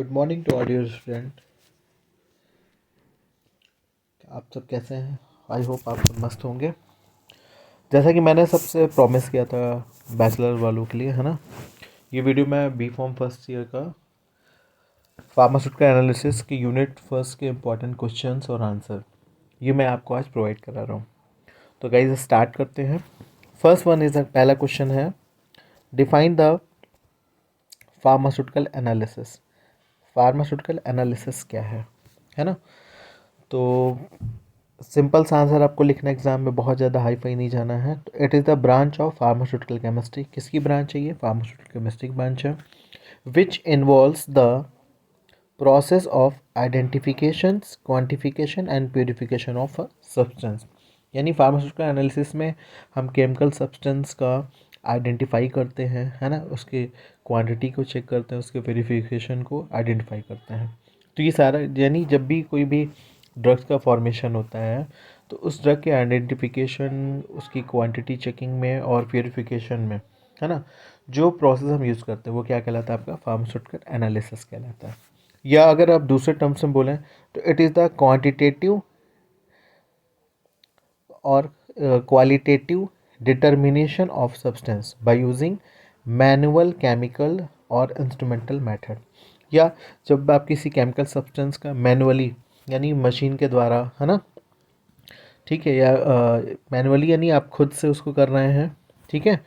Good morning to all dear student. आप सब कैसे हैं? आई होप आप सब मस्त होंगे। जैसा कि मैंने सबसे प्रॉमिस किया था बैचलर वालों के लिए, है ना, ये वीडियो मैं बी फॉर्म फर्स्ट ईयर का फार्मास्यूटिकल एनालिसिस की यूनिट फर्स्ट के इंपॉर्टेंट क्वेश्चंस और आंसर ये मैं आपको आज प्रोवाइड करा रहा हूँ। तो गाइज स्टार्ट करते हैं। फर्स्ट वन इज पहला क्वेश्चन है, define the pharmaceutical analysis. Pharmaceutical analysis क्या है ना। तो सिंपल सा आंसर आपको लिखना एग्जाम में, बहुत ज़्यादा हाई फाई नहीं जाना है। तो it is the branch of pharmaceutical chemistry. किसकी ब्रांच है ये? फार्मास्यूटिकल केमिस्ट्री की ब्रांच है। Which involves the process of identification, quantification and purification of a substance. यानी फार्मास्यूटिकल एनालिसिस में हम केमिकल सब्सटेंस का आइडेंटिफाई करते हैं, है ना, उसके क्वांटिटी को चेक करते हैं, उसके वेरिफिकेशन को आइडेंटिफाई करते हैं। तो ये सारा, यानी जब भी कोई भी ड्रग्स का फॉर्मेशन होता है तो उस ड्रग के आइडेंटिफिकेशन, उसकी क्वांटिटी चेकिंग में और प्योरिफिकेशन में, है ना, जो प्रोसेस हम यूज़ करते हैं वो क्या कहलाता है? आपका फार्मास्यूटिकल एनालिसिस कहलाता है। या अगर आप दूसरे टर्म्स में बोलें तो इट इज़ द क्वांटिटेटिव और qualitative determination of substance by using manual, chemical और इंस्ट्रूमेंटल मेथड। या जब आप किसी केमिकल सब्सटेंस का मैनुअली यानी मशीन के द्वारा, है ना, ठीक है, या मैनुअली यानी आप खुद से उसको कर रहे हैं, ठीक है,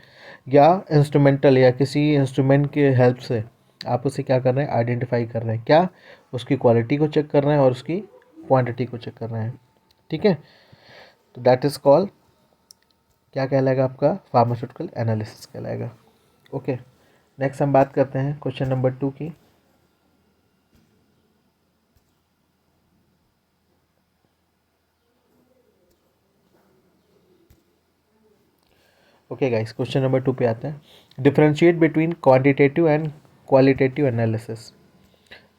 या इंस्ट्रूमेंटल या किसी इंस्ट्रूमेंट के हेल्प से आप उसे क्या कर रहे हैं? आइडेंटिफाई कर रहे हैं। क्या? उसकी क्वालिटी को चेक कर रहे हैं और उसकी क्वांटिटी को चेक कर रहे हैं, ठीक है। तो दैट इज़ कॉल्ड, क्या कहलाएगा? आपका फार्मास्यूटिकल एनालिसिस कहलाएगा। ओके, नेक्स्ट हम बात करते हैं क्वेश्चन नंबर 2 की। ओके गाइस, क्वेश्चन नंबर 2 पे आते हैं। Differentiate between quantitative and qualitative analysis.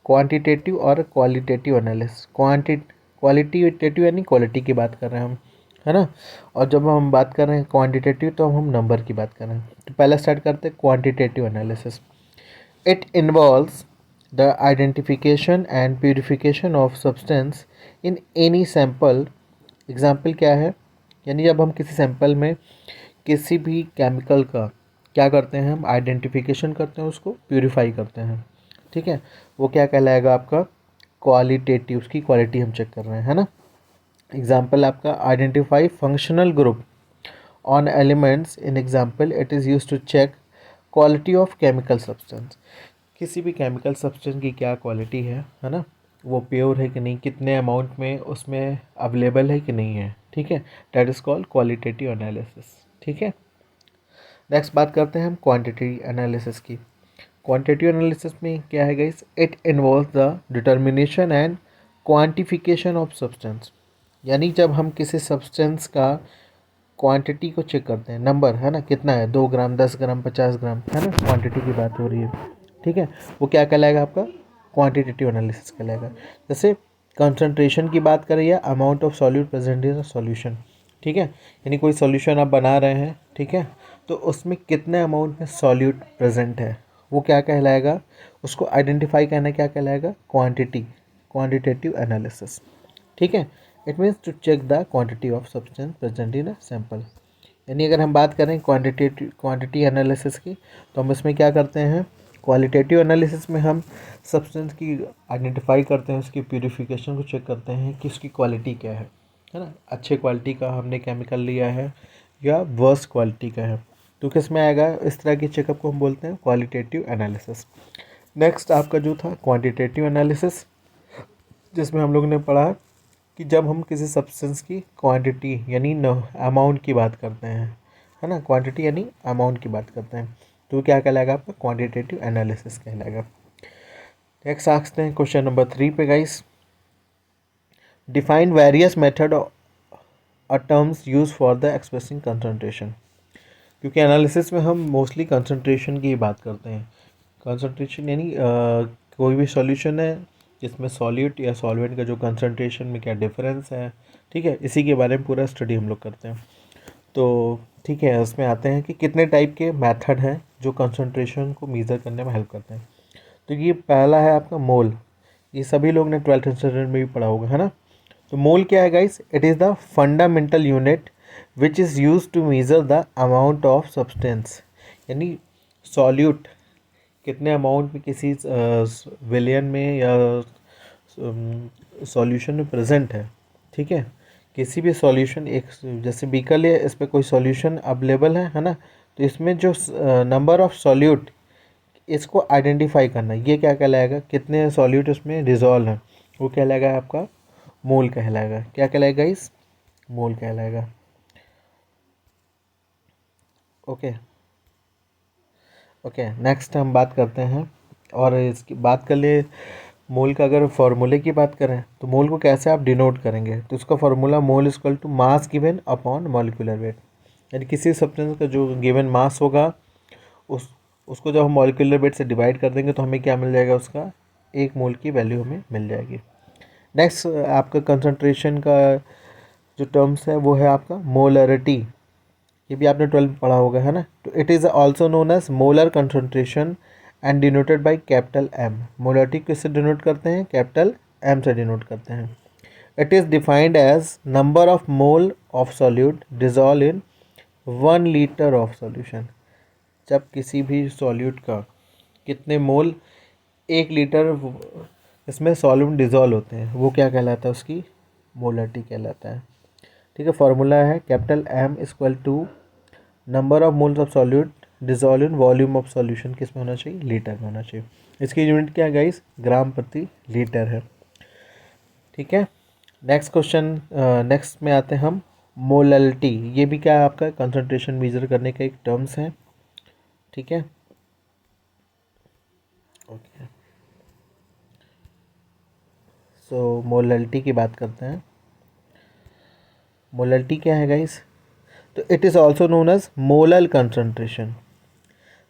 Quantitative और क्वालिटेटिव एनालिसिस। क्वालिटेटिव यानी क्वालिटी की बात कर रहे हैं हम, है ना, और जब हम बात कर रहे हैं क्वांटिटेटिव तो हम नंबर की बात कर रहे हैं। तो पहले स्टार्ट करते हैं quantitative analysis. It involves the identification and purification of substance in any sample. Example क्या है? यानी जब हम किसी सैंपल में किसी भी केमिकल का क्या करते हैं? हम आइडेंटिफिकेशन करते हैं, उसको प्यूरिफाई करते हैं, ठीक है। वो क्या कहलाएगा? आपका क्वालिटेटिव, उसकी क्वालिटी हम चेक कर रहे हैं, है ना। एग्जाम्पल आपका identify functional group on elements. In example it is use to check quality of chemical substance. किसी भी केमिकल सब्सटेंस की क्या क्वालिटी है ना, वो प्योर है कि नहीं, कितने अमाउंट में उसमें अवेलेबल है कि नहीं है, ठीक है। That is called qualitative analysis, ठीक है। नेक्स्ट बात करते हैं हम क्वांटिटी एनालिसिस की। क्वांटिटी एनालिसिस में क्या है guys? It involve the determination and quantification of substance. यानी जब हम किसी सब्सटेंस का क्वांटिटी को चेक करते हैं, नंबर, है ना, कितना है, 2 ग्राम, 10 ग्राम, 50 ग्राम, है ना, क्वांटिटी की बात हो रही है, ठीक है। वो क्या कहलाएगा? आपका क्वांटिटेटिव एनालिसिस कहलाएगा। जैसे कंसंट्रेशन की बात करें या amount of solute present in solution, ठीक है। यानी कोई सॉल्यूशन आप बना रहे हैं, ठीक है, तो उसमें कितने अमाउंट में सॉल्यूट प्रेजेंट है, वो क्या कहलाएगा? उसको आइडेंटिफाई करना क्या कहलाएगा? क्वांटिटेटिव एनालिसिस, ठीक है। It means to check the quantity of substance present in a sample. यानी अगर हम बात करें क्वांटिटी एनालिसिस की, तो हम इसमें क्या करते हैं? क्वालिटेटिव एनालिसिस में हम सब्सटेंस की आइडेंटिफाई करते हैं, उसकी प्यूरिफिकेशन को चेक करते हैं कि उसकी क्वालिटी क्या है ना, अच्छे क्वालिटी का हमने केमिकल लिया है या वर्स्ट क्वालिटी का है, तो किस में आएगा? इस तरह की चेकअप को हम बोलते हैं क्वालिटेटिव एनालिसिस। नेक्स्ट आपका जो था क्वांटिटेटिव एनालिसिस, जिसमें हम लोग ने पढ़ा कि जब हम किसी सब्सटेंस की क्वांटिटी यानी अमाउंट की बात करते हैं, है ना, क्वांटिटी यानी अमाउंट की बात करते हैं, तो क्या कहलाएगा? आपका क्वांटिटेटिव एनालिसिस कहलाएगा। नेक्स्ट आखते हैं क्वेश्चन नंबर 3 पे गाइस। डिफाइन वेरियस मेथड और terms use for the expressing concentration. क्योंकि एनालिसिस में हम मोस्टली कंसंट्रेशन की ही बात करते हैं। कंसंट्रेशन यानी कोई भी सॉल्यूशन है जिसमें सॉल्यूट या सॉल्वेंट का जो कंसंट्रेशन में क्या डिफरेंस है, ठीक है, इसी के बारे में पूरा स्टडी हम लोग करते हैं। तो ठीक है, उसमें आते हैं कि कितने टाइप के मेथड हैं जो कंसंट्रेशन को मेज़र करने में हेल्प करते हैं। तो ये पहला है आपका मोल, ये सभी लोग ने 12th स्टैंडर्ड में भी पढ़ा होगा, है ना। तो मोल क्या है guys? It is the fundamental unit which is use to measure the amount of substance, यानी सॉल्यूट कितने अमाउंट में किसी विलियन में या सॉल्यूशन में प्रेजेंट है, ठीक है। किसी भी सॉल्यूशन, एक जैसे बीकर है, इस पर कोई सॉल्यूशन अवेलेबल है ना, तो इसमें जो नंबर ऑफ सॉल्यूट, इसको आइडेंटिफाई करना, ये क्या कहलाएगा, कितने सॉल्यूट उसमें डिजॉल्व हैं, वो कहलाएगा आपका मोल कहलाएगा। क्या कहलाएगा इस? मोल कहलाएगा। ओके ओके, नेक्स्ट हम बात करते हैं, और इसकी बात कर ले मोल का। अगर फार्मूले की बात करें तो मोल को कैसे आप डिनोट करेंगे, तो उसका formula mole is equal to mass given upon molecular weight, यानी किसी सब्सटेंस का जो गिवन मास होगा उसको जब हम मॉलिक्यूलर वेट से डिवाइड कर देंगे तो हमें क्या मिल जाएगा, उसका 1 मोल की वैल्यू हमें मिल जाएगी। नेक्स्ट आपका कंसंट्रेशन का जो टर्म्स है वो है आपका मोलरिटी, ये भी आपने 12 में पढ़ा होगा, है ना। तो it is also known as molar concentration and denoted by capital M. Molarity किससे डिनोट करते हैं? कैपिटल एम से डिनोट करते हैं। It is defined as number of mole of solute dissolve in 1 litre of solution. जब किसी भी solute का कितने मोल 1 लीटर इसमें सॉल्यूट डिजॉल्व होते हैं, वो क्या कहलाता है, उसकी मोलरिटी कहलाता है। ठीक है, फार्मूला है capital M equal to number of moles of solute dissolve in volume of solution, किस में होना चाहिए? लीटर में होना चाहिए। इसकी यूनिट क्या है गाइस? ग्राम प्रति लीटर है। ठीक है, नेक्स्ट क्वेश्चन, नेक्स्ट में आते हैं हम मोललिटी। ये भी क्या है आपका कंसंट्रेशन मेजर करने का एक टर्म्स है। ठीक है, ओके, सो मोललिटी की बात करते हैं। मोललिटी क्या है गाइस? तो it is also known as molal concentration,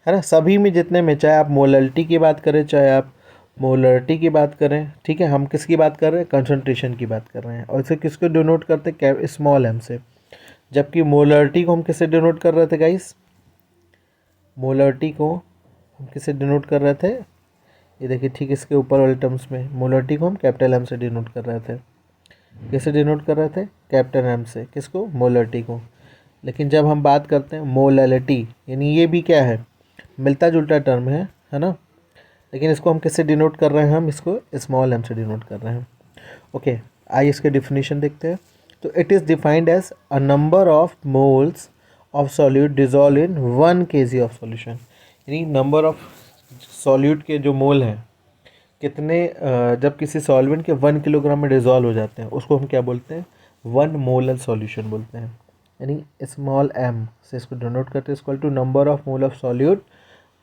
है ना। सभी में जितने में, चाहे आप मोललिटी की बात करें चाहे आप मोलरिटी की बात करें, ठीक है, हम किसकी बात कर रहे हैं? कंसंट्रेशन की बात कर रहे हैं। और इसे किसको डिनोट करते हैं? स्मॉल एम से। जबकि मोलरिटी को हम किससे डिनोट कर रहे थे गाइस? मोलरिटी को हम किससे डिनोट कर रहे थे? ये देखिए ठीक इसके ऊपर वाले टर्म्स में मोलरिटी को हम कैपिटल एम से डिनोट कर रहे थे। किससे डिनोट कर रहे थे? कैपिटल एम से। किसको? मोलरिटी को। लेकिन जब हम बात करते हैं मोललिटी, यानी ये भी क्या है? मिलता जुलता टर्म है ना, लेकिन इसको हम किससे डिनोट कर रहे हैं? हम इसको स्मॉल एम से डिनोट कर रहे हैं। ओके, आइए इसके डिफिनीशन देखते हैं। तो it is defined as a number of moles of solute dissolve in 1 kg of solution, यानी नंबर ऑफ सॉल्यूट के जो मोल हैं कितने, जब किसी सॉल्वेंट के 1 किलोग्राम में डिजॉल्व हो जाते हैं उसको हम क्या बोलते हैं? 1 मोलर सॉल्यूशन बोलते हैं। यानी स्मॉल एम से इसको डिनोट करते हैं, equal to number of mole of solute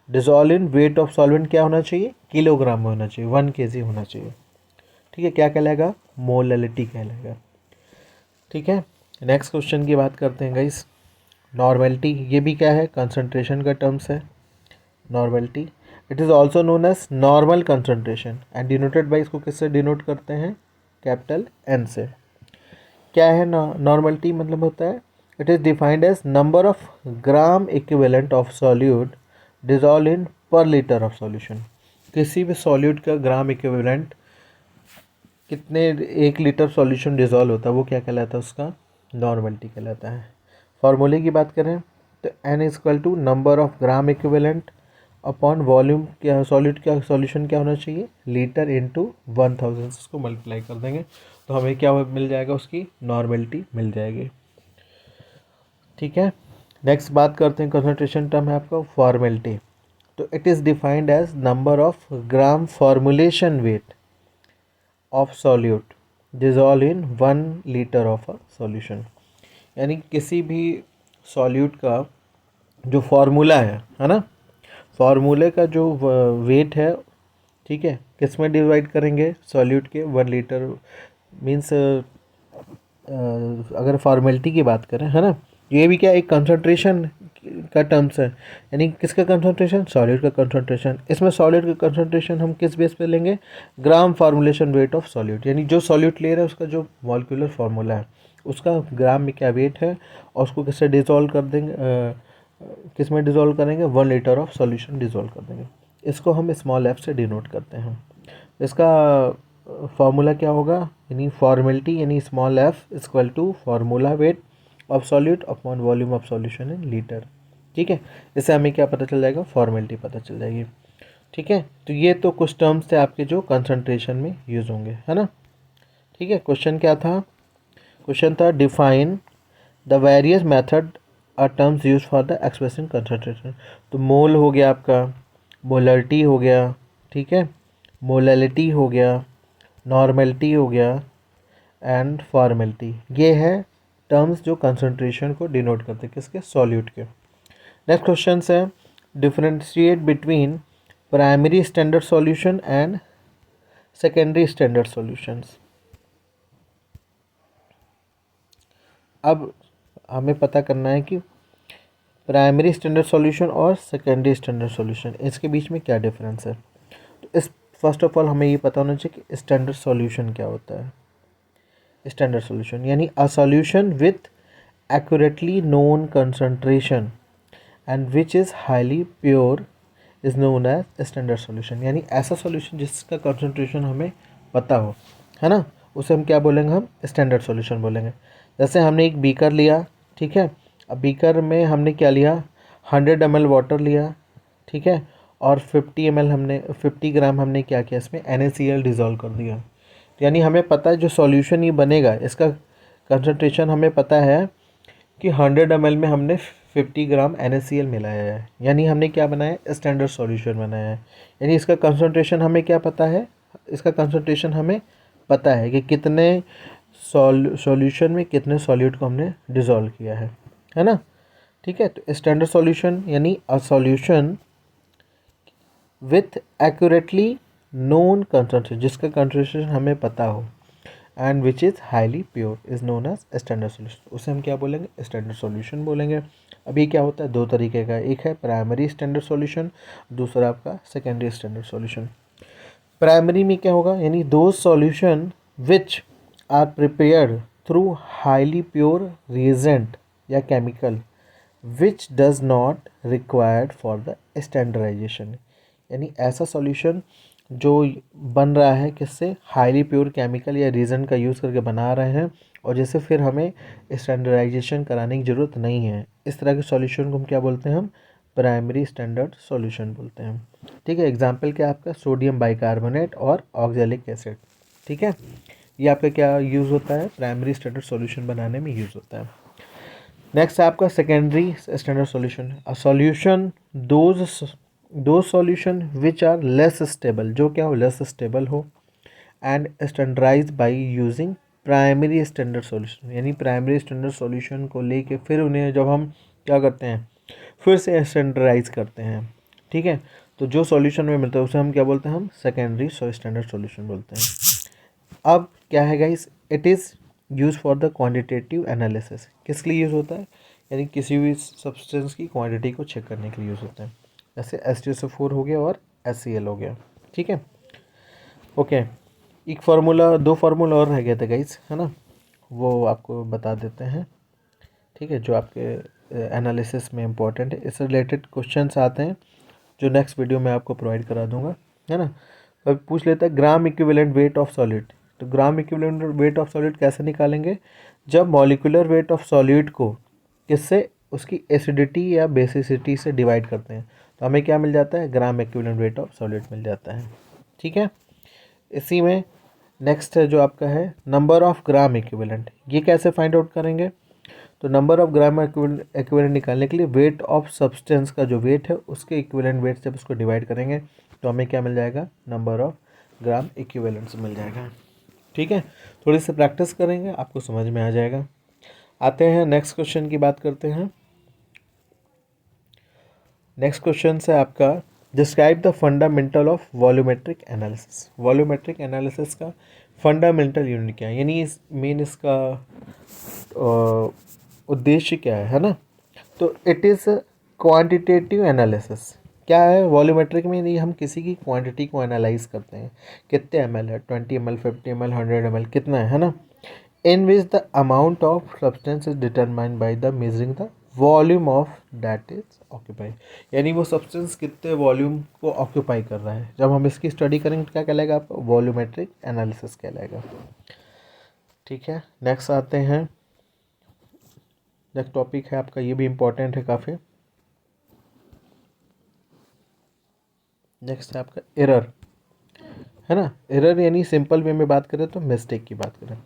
dissolve in weight of solvent क्या होना चाहिए? किलोग्राम में होना चाहिए, 1 kg होना चाहिए। ठीक है, क्या कहलाएगा? मोललिटी कहलाएगा। ठीक है, नेक्स्ट क्वेश्चन की बात करते हैं गाइस। नॉर्मेलिटी, ये भी क्या है? कंसंट्रेशन का टर्म्स है normality. It is also known as normal concentration and denoted by, इसको किससे डिनोट करते हैं? कैपिटल एन से। क्या है नॉर्मलिटी? मतलब होता है it is defined as number of gram equivalent of solute dissolve in per litre of solution. किसी भी सॉल्यूट का ग्राम इक्विवेलेंट कितने 1 लीटर सॉल्यूशन डिजॉल्व होता है, वो क्या कहलाता है? उसका नॉर्मलिटी कहलाता है। फार्मूले की बात करें तो N is equal to number of gram equivalent upon volume, क्या सॉल्यूट का सॉल्यूशन क्या होना चाहिए? लीटर इंटू 1000 इसको मल्टीप्लाई कर देंगे तो हमें क्या मिल जाएगा? उसकी नॉर्मलिटी मिल जाएगी। ठीक है, नेक्स्ट बात करते हैं, कंसंट्रेशन टर्म है आपका फॉर्मेलिटी। तो it is defined as number of gram formulation weight of solute dissolve in 1 litre of a solution, यानी किसी भी सॉल्यूट का जो फार्मूला है ना, फार्मूले का जो वेट है, ठीक है, किस में डिवाइड करेंगे? सॉल्यूट के 1 लीटर मीन्स, अगर फॉर्मेलिटी की बात करें, है ना, ये भी क्या एक कंसंट्रेशन का टर्म्स है, यानी किसका कंसंट्रेशन? सॉलिड का कंसंट्रेशन। इसमें सॉलिड का कंसंट्रेशन हम किस बेस पे लेंगे? ग्राम फार्मूलेशन वेट ऑफ सॉलिड, यानी जो सॉलिड ले रहा है उसका जो मॉलिक्यूलर फार्मूला है उसका ग्राम में क्या वेट है, और उसको किससे डिजॉल्व कर देंगे, किस में डिजॉल्व करेंगे? 1 लीटर ऑफ सॉल्यूशन डिजॉल्व कर देंगे। इसको हम स्मॉल f से डिनोट करते हैं। इसका फार्मूला क्या होगा, यानी फॉर्मेलिटी यानी small f equal to formula weight of solute upon volume of solution in litre. ठीक है, इससे हमें क्या पता चल जाएगा, फॉर्मेलिटी पता चल जाएगी। ठीक है, तो ये तो कुछ टर्म्स थे आपके जो कंसंट्रेशन में यूज़ होंगे, है ना। ठीक है, क्वेश्चन क्या था, क्वेश्चन था define the various method or terms use for the expressing concentration. तो मोल हो गया आपका, मोलरिटी हो गया, ठीक है, मोलैलिटी हो गया, नॉर्मेलिटी हो गया एंड फॉर्मेलिटी, ये है टर्म्स जो कंसंट्रेशन को डिनोट करते हैं, किसके, सॉल्यूट के। नेक्स्ट क्वेश्चन है differentiate between primary standard solution and secondary standard solutions. अब हमें पता करना है कि प्राइमरी स्टैंडर्ड सॉल्यूशन और सेकेंडरी स्टैंडर्ड सॉल्यूशन, इसके बीच में क्या डिफरेंस है। तो इस फर्स्ट ऑफ ऑल हमें ये पता होना चाहिए कि स्टैंडर्ड सॉल्यूशन क्या होता है। स्टैंडर्ड सॉल्यूशन यानी a solution with accurately known concentration and which is highly pure is known as standard solution. यानी ऐसा सॉल्यूशन जिसका कंसंट्रेशन हमें पता हो, है ना, उसे हम क्या बोलेंगे, हम स्टैंडर्ड सॉल्यूशन बोलेंगे। जैसे हमने एक बीकर लिया, ठीक है, अब बीकर में हमने क्या लिया, 100 ml वाटर लिया, ठीक है, और 50 ग्राम हमने क्या किया, इसमें NaCl डिज़ोल्व कर दिया। तो यानी हमें पता है जो सॉल्यूशन ये बनेगा इसका कंसंट्रेशन हमें पता है कि 100 ml में हमने 50 ग्राम NaCl मिलाया है, यानी हमने क्या बनाया, स्टैंडर्ड सॉल्यूशन बनाया है। यानी इसका कंसंट्रेशन हमें क्या पता है, इसका कंसंट्रेशन हमें पता है कि कितने सॉल्यूशन में कितने सॉल्यूट को हमने डिज़ोल्व किया है ना। ठीक है, तो स्टैंडर्ड सॉल्यूशन यानी a solution with accurately known concentration, जिसका कंसंट्रेशन हमें पता हो and which is highly pure is known as standard solution, उसे हम क्या बोलेंगे, स्टैंडर्ड सॉल्यूशन बोलेंगे। अभी क्या होता है, दो तरीके का, एक है प्राइमरी स्टैंडर्ड सॉल्यूशन, दूसरा आपका सेकेंडरी स्टैंडर्ड सॉल्यूशन। प्राइमरी में क्या होगा, यानी those solution which are prepared through highly pure reagent या chemical which does not required for the standardization. यानी ऐसा सॉल्यूशन जो बन रहा है किससे, हाईली प्योर केमिकल या रीजन का यूज़ करके बना रहे हैं और जैसे फिर हमें स्टैंडर्डाइजेशन कराने की ज़रूरत नहीं है, इस तरह के सॉल्यूशन को हम क्या बोलते हैं, हम प्राइमरी स्टैंडर्ड सॉल्यूशन बोलते हैं। ठीक है, एग्जांपल क्या है आपका, सोडियम बाइकार्बोनेट और ऑक्जेलिक एसिड। ठीक है, ये आपका क्या यूज़ होता है, प्राइमरी स्टैंडर्ड सॉल्यूशन बनाने में यूज़ होता है। नेक्स्ट है आपका secondary standard solution, a solution those solution which are less stable, जो क्या हो, लेस स्टेबल हो and standardize by using primary standard solution. यानी प्राइमरी स्टैंडर्ड सॉल्यूशन को लेके फिर उन्हें जब हम क्या करते हैं, फिर से स्टैंडर्डाइज करते हैं। ठीक है, तो जो सॉल्यूशन में मिलता है उसे हम क्या बोलते हैं, हम सेकेंडरी स्टैंडर्ड सॉल्यूशन बोलते हैं। अब क्या है guys, it is use for the quantitative analysis, किस लिए यूज़ होता है, यानी किसी भी सब्सटेंस की क्वांटिटी को चेक करने के लिए यूज़ होता है। जैसे H2SO4 हो गया और HCl हो गया। ठीक है, ओके, एक फार्मूला, दो फार्मूला और रह गए थे गाइस, है ना, वो आपको बता देते हैं। ठीक है, जो आपके एनालिसिस में इम्पोर्टेंट है, इससे रिलेटेड क्वेश्चंस आते हैं जो नेक्स्ट वीडियो में आपको प्रोवाइड करा दूंगा, है ना। अब पूछ लेता है gram equivalent weight of solid. तो gram equivalent weight of solid कैसे निकालेंगे, जब मॉलिक्यूलर वेट ऑफ सॉलिड को किससे, उसकी एसिडिटी या बेसिसिटी से डिवाइड करते हैं, तो हमें क्या मिल जाता है, gram equivalent weight of solid मिल जाता है। ठीक है, इसी में नेक्स्ट है जो आपका है नंबर ऑफ ग्राम इक्विवेलेंट, ये कैसे फाइंड आउट करेंगे। तो नंबर ऑफ ग्राम इक्विवेलेंट निकालने के लिए वेट ऑफ सब्सटेंस का जो वेट है उसके इक्विवेलेंट वेट से उसको डिवाइड करेंगे, तो हमें क्या मिल जाएगा, नंबर ऑफ ग्राम इक्विवेलेंट्स मिल जाएगा। ठीक है, थोड़ी सी प्रैक्टिस करेंगे आपको समझ में आ जाएगा। आते हैं नेक्स्ट क्वेश्चन की बात करते हैं। नेक्स्ट क्वेश्चन है आपका describe the fundamental of volumetric analysis. Volumetric analysis का फंडामेंटल यूनिट क्या है, यानी इस मेन इसका उद्देश्य क्या है ना। तो इट इज़ क्वांटिटेटिव एनालिसिस। क्या है वॉल्यूमेट्रिक में, नहीं हम किसी की क्वांटिटी को एनालाइज करते हैं, कितने ml है, 20 ml, 50 ml, 100 ml, कितना है ना। In which the amount of substance is determined by the measuring the volume of that is occupy, यानी वो सब्सटेंस कितने वॉल्यूम को ऑक्यूपाई कर रहा है। जब हम इसकी स्टडी करेंगे तो क्या कहलाएगा आपका, वॉल्यूमेट्रिक एनालिसिस कहलाएगा। ठीक है, नेक्स्ट आते हैं, नेक्स्ट टॉपिक है आपका, ये भी इम्पोर्टेंट है काफ़ी। नेक्स्ट है आपका एरर, है ना। एरर यानी सिंपल वे में बात करें तो मिस्टेक की बात करें।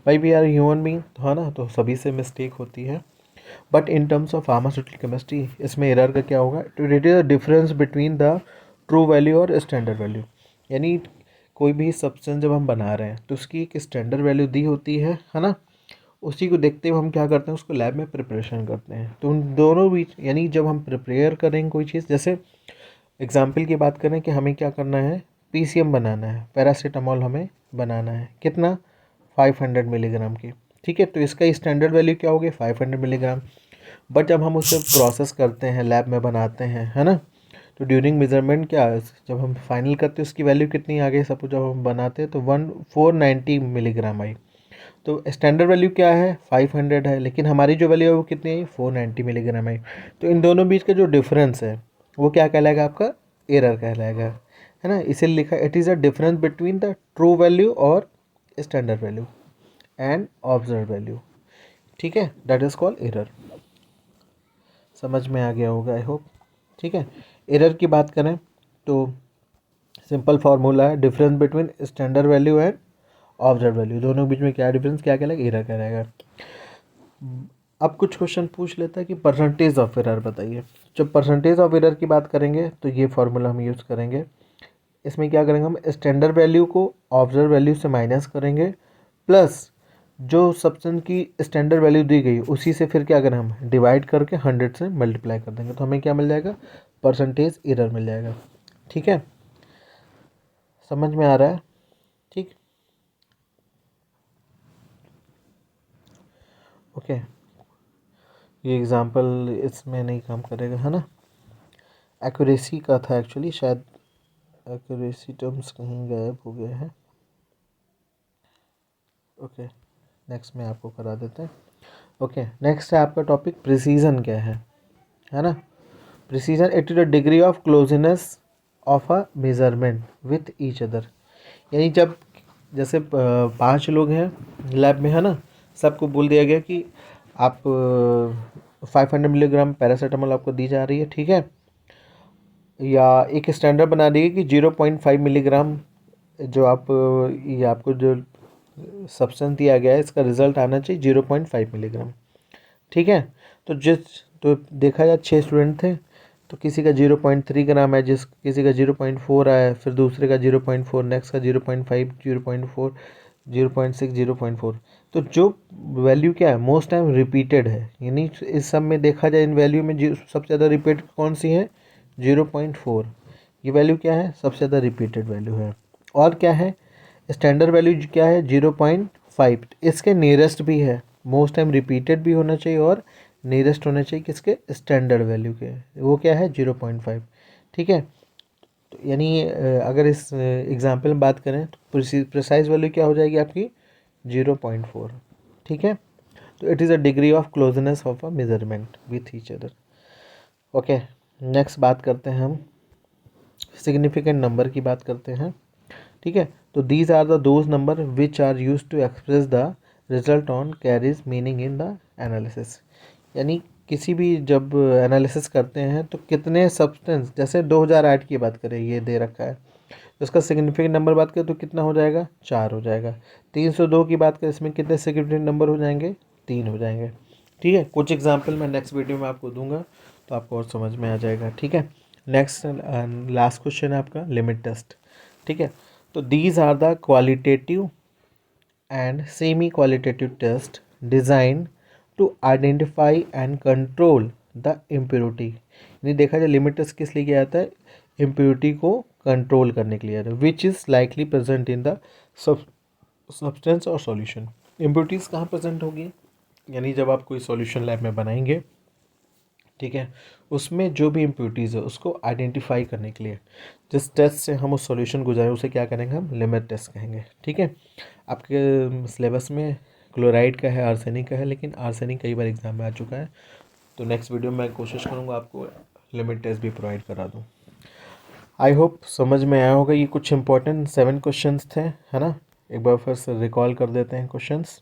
भाई वी आर ह्यूमन बीइंग, है ना, तो सभी से मिस्टेक होती है। But in terms of pharmaceutical chemistry इसमें एरर का क्या होगा, to it is the difference between the true value और स्टैंडर्ड वैल्यू। यानी कोई भी सब्सटेंस जब हम बना रहे हैं तो उसकी एक स्टैंडर्ड वैल्यू दी होती है ना। उसी को देखते हुए हम क्या करते हैं, उसको लैब में प्रिपरेशन करते हैं। तो उन दोनों बीच, यानी जब हम प्रिपेयर करेंगे कोई चीज़, जैसे एग्जाम्पल की बात करें कि हमें क्या करना है, पीसीएम बनाना है, पैरासीटामॉल हमें बनाना है, कितना, 500 मिलीग्राम की। ठीक है, तो इसका स्टैंडर्ड वैल्यू क्या होगी, 500 मिलीग्राम। बट जब हम उसे प्रोसेस करते हैं, लैब में बनाते हैं, है ना, तो ड्यूरिंग मेजरमेंट क्या, जब हम फाइनल करते हैं उसकी वैल्यू कितनी आ गई, सपोज जब हम बनाते हैं तो 490 मिलीग्राम आई। तो स्टैंडर्ड वैल्यू क्या है, 500 है, लेकिन हमारी जो वैल्यू है वो कितनी आई, 490 मिलीग्राम आई। तो इन दोनों बीच का जो डिफरेंस है वो क्या कहलाएगा आपका, एरर कहलाएगा, है ना। इसे लिखा, it is a difference between the true value और standard value and observe value. ठीक है, दैट इज़ कॉल्ड एरर। समझ में आ गया होगा आई होप। ठीक है, एरर की बात करें तो सिंपल फार्मूला है, difference between standard value and observe value, दोनों के बीच में क्या डिफरेंस, क्या कहलाएगा, एरर कहलाएगा। अब कुछ क्वेश्चन पूछ लेता है कि परसेंटेज ऑफ एरर बताइए। जब परसेंटेज ऑफ एरर की बात करेंगे तो ये फार्मूला हम यूज़ करेंगे। इसमें क्या करेंगे, हम स्टैंडर्ड वैल्यू को ऑब्जर्व वैल्यू से माइनस करेंगे, प्लस जो सब्सटेंस की स्टैंडर्ड वैल्यू दी गई उसी से फिर क्या करें, हम डिवाइड करके 100 से मल्टीप्लाई कर देंगे, तो हमें क्या मिल जाएगा, परसेंटेज एरर मिल जाएगा। ठीक है, समझ में आ रहा है। ठीक, ओके, ये एग्जांपल इसमें नहीं काम करेगा, है ना। एक्यूरेसी का था एक्चुअली, शायद एक्यूरेसी टर्म्स कहीं गायब हो गया है। ओके, नेक्स्ट में आपको करा देते हैं। ओके, नेक्स्ट है आपका टॉपिक प्रिसीजन क्या है ना। Precision, it is the degree of closeness of a measurement with each other. यानी जब जैसे 5 लोग हैं लैब में, है ना, सबको बोल दिया गया कि आप 500 मिलीग्राम पैरासीटामोल आपको दी जा रही है, ठीक है, या एक स्टैंडर्ड बना दिए कि 0.5 मिलीग्राम जो आप ये आपको जो सब्सटेंस दिया गया है इसका रिजल्ट आना चाहिए 0.5 मिलीग्राम। ठीक है, तो तो देखा जाए 6 स्टूडेंट थे, तो किसी का 0.3 ग्राम है, किसी का 0.4 आया, फिर दूसरे का 0.4, नेक्स्ट का 0.5, 0.4, 0.6, 0.4। तो जो वैल्यू क्या है, मोस्ट टाइम रिपीटेड है, यानी इस सब में देखा जाए इन वैल्यू में सबसे ज़्यादा रिपीट कौन सी है, 0.4। ये वैल्यू क्या है, सबसे ज़्यादा रिपीटेड वैल्यू है। और क्या है, स्टैंडर्ड वैल्यू क्या है, 0.5। इसके नियरेस्ट भी है, मोस्ट टाइम रिपीटेड भी होना चाहिए और नियरेस्ट होना चाहिए किसके, स्टैंडर्ड वैल्यू के, वो क्या है, 0.5। ठीक है, तो यानी अगर इस एग्जाम्पल में बात करें तो प्रिसाइज वैल्यू क्या हो जाएगी आपकी, 0.4। ठीक है, तो it is a degree of closeness of a measurement with each other. Okay, next बात करते हैं हम सिग्निफिकेंट नंबर की बात करते हैं। ठीक है, तो these are the those number which are use to express the result on carries meaning in the analysis. यानी किसी भी जब एनालिसिस करते हैं तो कितने सब्सटेंस, जैसे 2008 की बात करें, ये दे रखा है, तो इसका सिग्निफिकेंट नंबर बात करें तो कितना हो जाएगा, 4 हो जाएगा। 302 की बात करें, इसमें कितने सिग्निफिकेंट नंबर हो जाएंगे, 3 हो जाएंगे। ठीक है, कुछ एग्जाम्पल मैं नेक्स्ट वीडियो में आपको दूंगा तो आपको और समझ में आ जाएगा। ठीक है, नेक्स्ट लास्ट क्वेश्चन है आपका लिमिट टेस्ट। ठीक है, तो these are the qualitative and semi qualitative test design to identify and control the impurity. यानी देखा जाए लिमिट टेस्ट किस लिए किया जाता है, इम्प्योरिटी को कंट्रोल करने के लिए जाता है, which is likely present in the substance और सॉल्यूशन। इम्प्योरिटीज़ कहाँ प्रेजेंट होगी, यानी जब आप कोई सॉल्यूशन लैब में बनाएंगे, ठीक है, उसमें जो भी इम्प्योरिटीज़ है उसको आइडेंटिफाई करने के लिए जिस टेस्ट से हम उस सॉल्यूशन को जाए उसे क्या करेंगे, हम लिमिट टेस्ट कहेंगे। ठीक है, आपके सिलेबस में क्लोराइड का है, आर्सेनिक का है, लेकिन आर्सेनिक कई बार एग्जाम में आ चुका है, तो नेक्स्ट वीडियो में मैं कोशिश करूँगा आपको लिमिट टेस्ट भी प्रोवाइड करा दूँ। आई होप समझ में आया होगा। ये कुछ इंपॉर्टेंट 7 क्वेश्चंस थे, है ना। एक बार फिर से रिकॉल कर देते हैं क्वेश्चंस,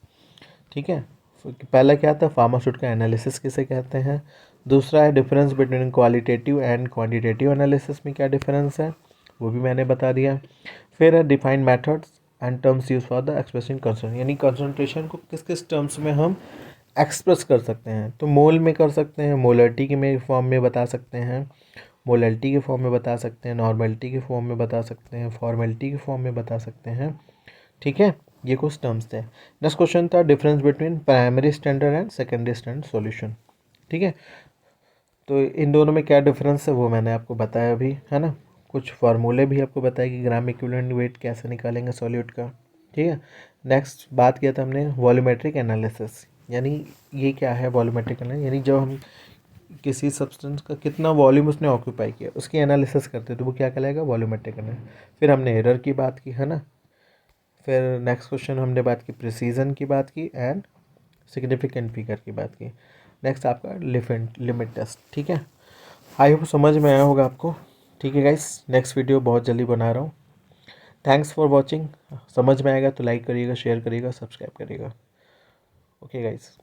ठीक है। पहला क्या था, फार्मास्यूटिकल एनालिसिस किसे कहते हैं। दूसरा है difference between qualitative and quantitative analysis में क्या डिफरेंस है, वो भी मैंने बता दिया। फिर है define methods and terms use for the expressing concentration, यानी कंसंट्रेशन को किस किस टर्म्स में हम एक्सप्रेस कर सकते हैं। तो मोल में कर सकते हैं, मोलरिटी के में फॉर्म में बता सकते हैं, मोलरिटी के फॉर्म में बता सकते हैं, नॉर्मलिटी के फॉर्म में बता सकते हैं, फॉर्मेलिटी के फॉर्म में बता सकते हैं, ठीक है। ये कुछ टर्म्स थे। नेक्स्ट क्वेश्चन था difference between primary standard and secondary standard solution, ठीक है। तो इन दोनों में क्या डिफरेंस है वो मैंने आपको बताया अभी, है ना। कुछ फार्मूले भी आपको बताया कि ग्राम इक्विवेलेंट वेट कैसे निकालेंगे सॉल्यूट का, ठीक है। नेक्स्ट बात किया था हमने वॉल्यूमेट्रिक एनालिसिस, यानी ये क्या है वॉल्यूमेट्रिक एनालिसिस, यानी जब हम किसी सब्सटेंस का कितना वॉल्यूम उसने ऑक्यूपाई किया उसकी एनालिसिस करते हैं तो वो क्या कहलाएगा, वॉल्यूमेट्रिक एनालिसिस। फिर हमने एरर की बात की, है ना। फिर नेक्स्ट क्वेश्चन हमने बात की प्रिसीजन की बात की एंड सिग्निफिकेंट फिगर की बात की। नेक्स्ट आपका लिमिट टेस्ट, ठीक है। आई होप समझ में आया होगा आपको, ठीक है गाइस। नेक्स्ट वीडियो बहुत जल्दी बना रहा हूँ। Thanks for watching. समझ में आएगा तो लाइक करिएगा, शेयर करिएगा, सब्सक्राइब करिएगा। Okay guys.